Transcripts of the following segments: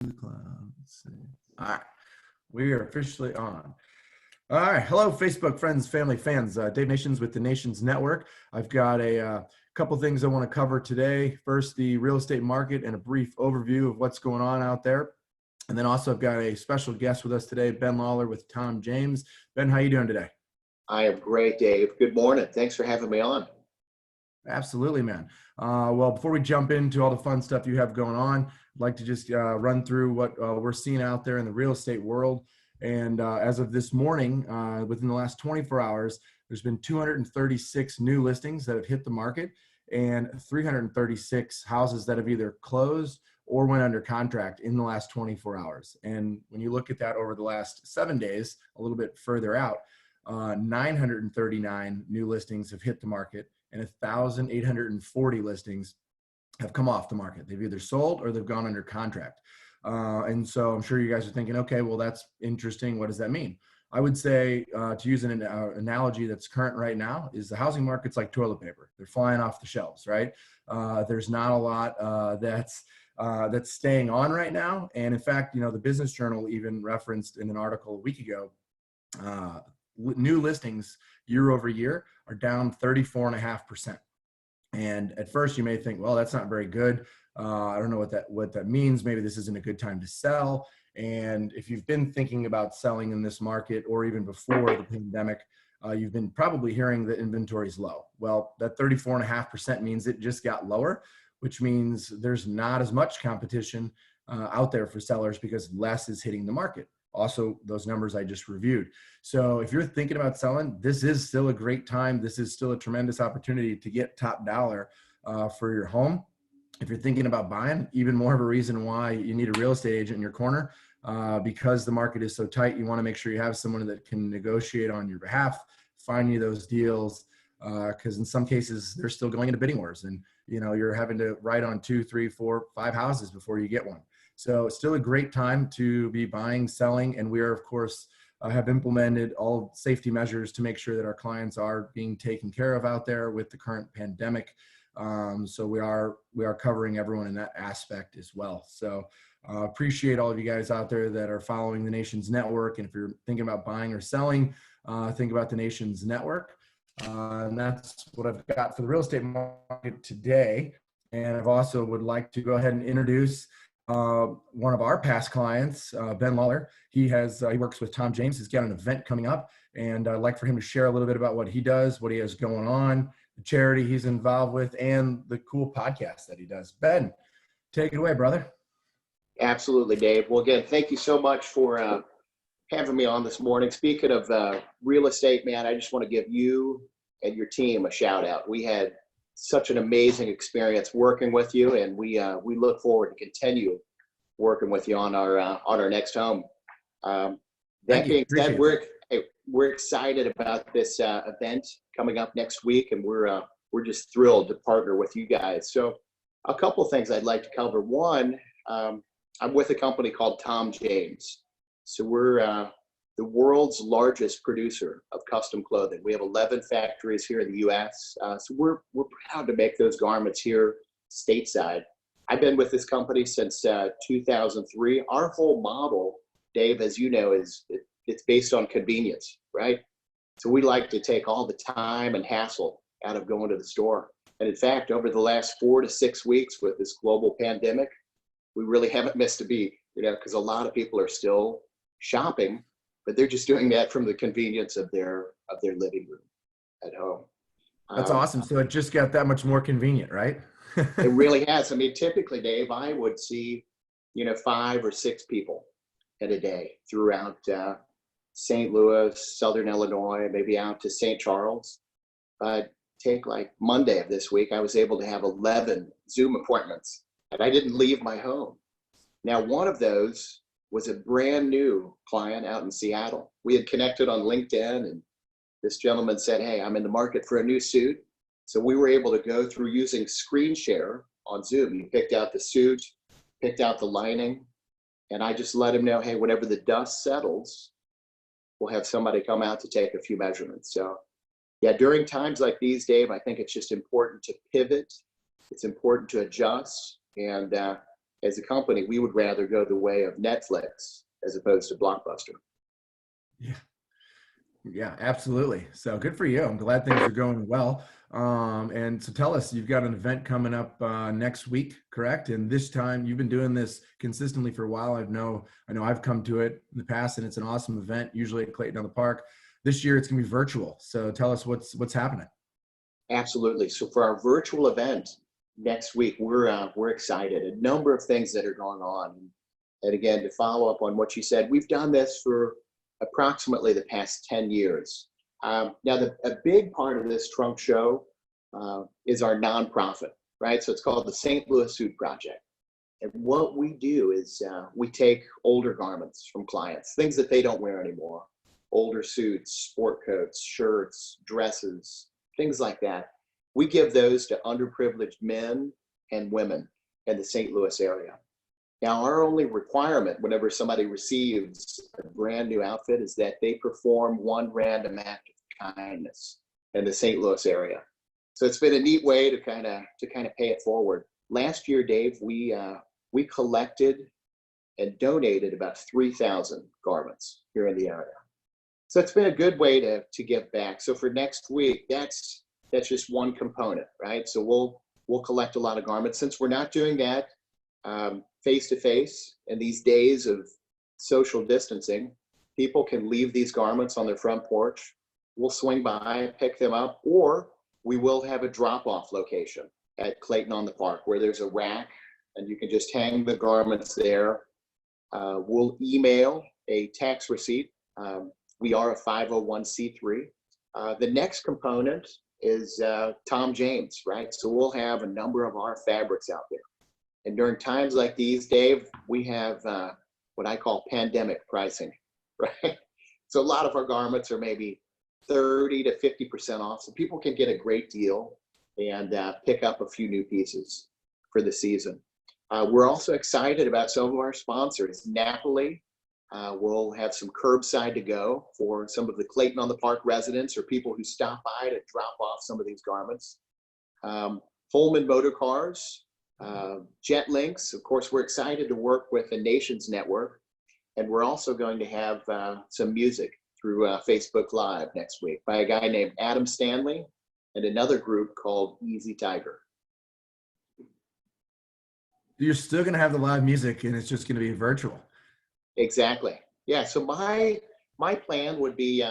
the clouds. All right, we are officially on. All right, hello, Facebook friends, family, fans. Dave Nations with the Nations Network. I've got a couple things I want to cover today. First, the real estate market and a brief overview of what's going on out there. And then also I've got a special guest with us today, Ben Lawler with Tom James. Ben, how you doing today? I am great, Dave. Good morning. Thanks for having me on. Absolutely, man. Well, before we jump into all the fun stuff you have going on, I'd like to just run through what we're seeing out there in the real estate world. And as of this morning, within the last 24 hours, there's been 236 new listings that have hit the market and 336 houses that have either closed or went under contract in the last 24 hours. And when you look at that over the last 7 days, a little bit further out, 939 new listings have hit the market and 1,840 listings have come off the market. They've either sold or they've gone under contract. And so I'm sure you guys are thinking, okay, well, that's interesting. What does that mean? I would say, to use an analogy that's current right now, is the housing market's like toilet paper. They're flying off the shelves, right? There's not a lot that's staying on right now. And in fact, you know, the Business Journal even referenced in an article a week ago, new listings year over year are down 34.5%. And at first you may think, well, that's not very good. I don't know what that means. Maybe this isn't a good time to sell. And if you've been thinking about selling in this market or even before the pandemic, you've been probably hearing that inventory is low. Well, that 34.5% means it just got lower, which means there's not as much competition out there for sellers because less is hitting the market. Also, those numbers I just reviewed. So if you're thinking about selling, this is still a great time. This is still a tremendous opportunity to get top dollar for your home. If you're thinking about buying, even more of a reason why you need a real estate agent in your corner, because the market is so tight. You want to make sure you have someone that can negotiate on your behalf, find you those deals, because in some cases they're still going into bidding wars, and you know you're having to write on 2, 3, 4, 5 houses before you get one. So it's still a great time to be buying, selling, and we are, of course, have implemented all safety measures to make sure that our clients are being taken care of out there with the current pandemic. So we are covering everyone in that aspect as well. So appreciate all of you guys out there that are following the Nations Network. And if you're thinking about buying or selling, think about the Nations Network. And that's what I've got for the real estate market today. And I've also would like to go ahead and introduce one of our past clients, Ben Lawler. He works with Tom James. He's got an event coming up, and I'd like for him to share a little bit about what he does, what he has going on, the charity he's involved with, and the cool podcast that he does. Ben, take it away, brother. Absolutely, Dave. Well, again, thank you so much for having me on this morning. Speaking of real estate, man, I just want to give you and your team a shout out. We had such an amazing experience working with you, and we look forward to continue working with you on our next home. That being said, we're excited about this event coming up next week, and we're just thrilled to partner with you guys. So a couple of things I'd like to cover. One, I'm with a company called Tom James. So we're the world's largest producer of custom clothing. We have 11 factories here in the U.S. So we're proud to make those garments here stateside. I've been with this company since 2003. Our whole model, Dave, as you know, it's based on convenience, right? So we like to take all the time and hassle out of going to the store. And in fact, over the last 4 to 6 weeks with this global pandemic, we really haven't missed a beat, you know, because a lot of people are still shopping, but they're just doing that from the convenience of their living room at home. That's awesome. So it just got that much more convenient, right? It really has. I mean, typically, Dave, I would see, 5 or 6 people in a day throughout St. Louis, Southern Illinois, maybe out to St. Charles. But take like Monday of this week, I was able to have 11 Zoom appointments, and I didn't leave my home. Now, one of those was a brand new client out in Seattle. We had connected on LinkedIn, and this gentleman said, hey, I'm in the market for a new suit. So we were able to go through using screen share on Zoom. He picked out the suit, picked out the lining, and I just let him know, hey, whenever the dust settles, we'll have somebody come out to take a few measurements. So yeah, during times like these, Dave, I think it's just important to pivot. It's important to adjust. And as a company, we would rather go the way of Netflix as opposed to Blockbuster. Yeah. Yeah, absolutely. So good for you. I'm glad things are going well. And so tell us, you've got an event coming up next week, correct? And this time you've been doing this consistently for a while. I know I've come to it in the past, and it's an awesome event, usually at Clayton on the Park. This year it's gonna be virtual. So tell us what's happening. Absolutely. So for our virtual event next week, we're excited. A number of things that are going on. And again, to follow up on what you said, we've done this for approximately the past 10 years. Now, a big part of this trunk show is our nonprofit, right? So it's called the St. Louis Suit Project. And what we do is we take older garments from clients, things that they don't wear anymore, older suits, sport coats, shirts, dresses, things like that. We give those to underprivileged men and women in the St. Louis area. Now, our only requirement whenever somebody receives a brand new outfit is that they perform one random act of kindness in the St. Louis area. So it's been a neat way to kind of pay it forward. Last year, Dave, we collected and donated about 3,000 garments here in the area. So it's been a good way to give back. So for next week, that's just one component, right? So we'll collect a lot of garments. Since we're not doing that face to face in these days of social distancing, people can leave these garments on their front porch. We'll swing by, pick them up, or we will have a drop-off location at Clayton on the Park where there's a rack and you can just hang the garments there. We'll email a tax receipt. We are a 501c3. The next component is Tom James, right? So we'll have a number of our fabrics out there. And during times like these, Dave, we have what I call pandemic pricing, right? So a lot of our garments are maybe 30 to 50% off. So people can get a great deal and pick up a few new pieces for the season. We're also excited about some of our sponsors. Napoli will have some curbside to go for some of the Clayton on the Park residents or people who stop by to drop off some of these garments. Pullman Motor Cars, Jet Links. Of course, we're excited to work with the Nations Network. And we're also going to have some music through Facebook Live next week by a guy named Adam Stanley and another group called Easy Tiger. You're still going to have the live music, and it's just going to be virtual. Exactly. Yeah. So my plan would be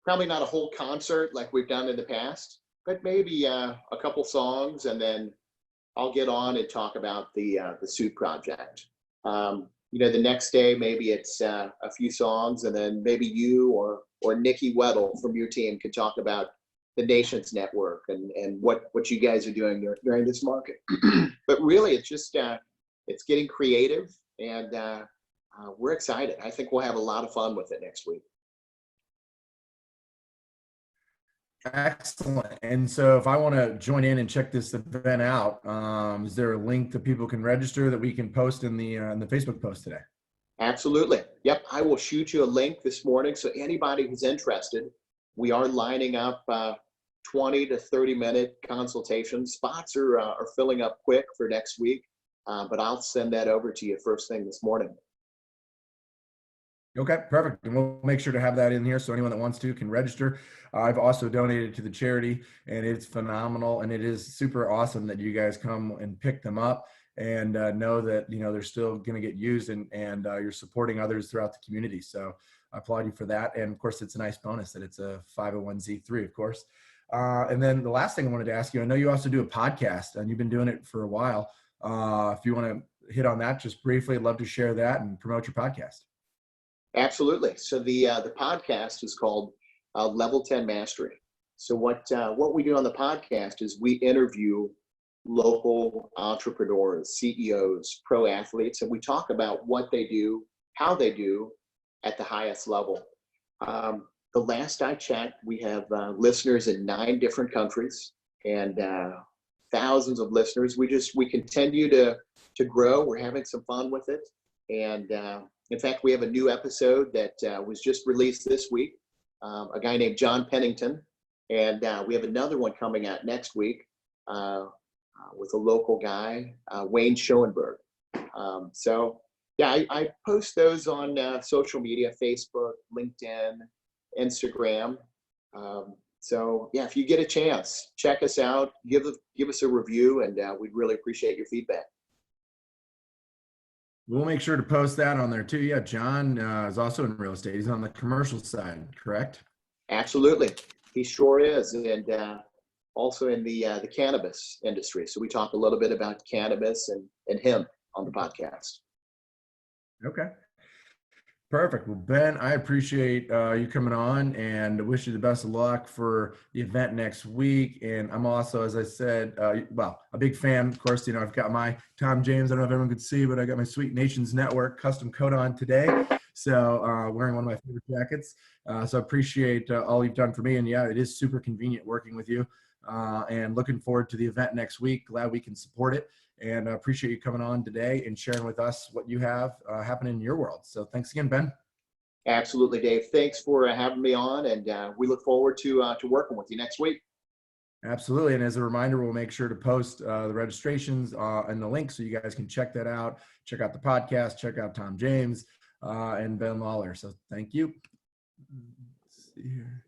probably not a whole concert like we've done in the past, but maybe a couple songs, and then I'll get on and talk about the suit project. The next day maybe it's a few songs, and then maybe you or Nikki Weddle from your team can talk about the Nations Network and what you guys are doing during this market. But really, it's just it's getting creative, and we're excited. I think we'll have a lot of fun with it next week. Excellent. And so if I want to join in and check this event out, is there a link that people can register that we can post in the Facebook post today? Absolutely. Yep. I will shoot you a link this morning. So anybody who's interested, we are lining up 20 to 30 minute consultations. Spots are filling up quick for next week, but I'll send that over to you first thing this morning. Okay, perfect. And we'll make sure to have that in here so anyone that wants to can register. I've also donated to the charity, and it's phenomenal. And it is super awesome that you guys come and pick them up and know that, they're still going to get used, and you're supporting others throughout the community. So I applaud you for that. And of course, it's a nice bonus that it's a 501c3, of course. And then the last thing I wanted to ask you, I know you also do a podcast, and you've been doing it for a while. If you want to hit on that just briefly, I'd love to share that and promote your podcast. Absolutely. So the podcast is called Level 10 Mastery. So what we do on the podcast is we interview local entrepreneurs, CEOs, pro athletes, and we talk about what they do, how they do at the highest level. The last I checked, we have listeners in 9 different countries and thousands of listeners. We continue to grow. We're having some fun with it. And in fact, we have a new episode that was just released this week, a guy named John Pennington. And we have another one coming out next week with a local guy, Wayne Schoenberg. So yeah, I post those on social media, Facebook, LinkedIn, Instagram. So yeah, if you get a chance, check us out, give us a review, and we'd really appreciate your feedback. We'll make sure to post that on there too. Yeah, John is also in real estate. He's on the commercial side, correct? Absolutely, he sure is, and also in the cannabis industry. So we talk a little bit about cannabis and hemp on the podcast. Okay. Perfect. Well, Ben, I appreciate you coming on and wish you the best of luck for the event next week. And I'm also, as I said, well, a big fan. Of course, I've got my Tom James. I don't know if everyone could see, but I got my Sweet Nations Network custom coat on today. So wearing one of my favorite jackets. So I appreciate all you've done for me. And yeah, it is super convenient working with you. And looking forward to the event next week. Glad we can support it. And I appreciate you coming on today and sharing with us what you have happening in your world. So thanks again, Ben. Absolutely, Dave. Thanks for having me on, and we look forward to working with you next week. Absolutely. And as a reminder, we'll make sure to post the registrations and the link so you guys can check that out. Check out the podcast, check out Tom James and Ben Lawler. So thank you. Let's see here.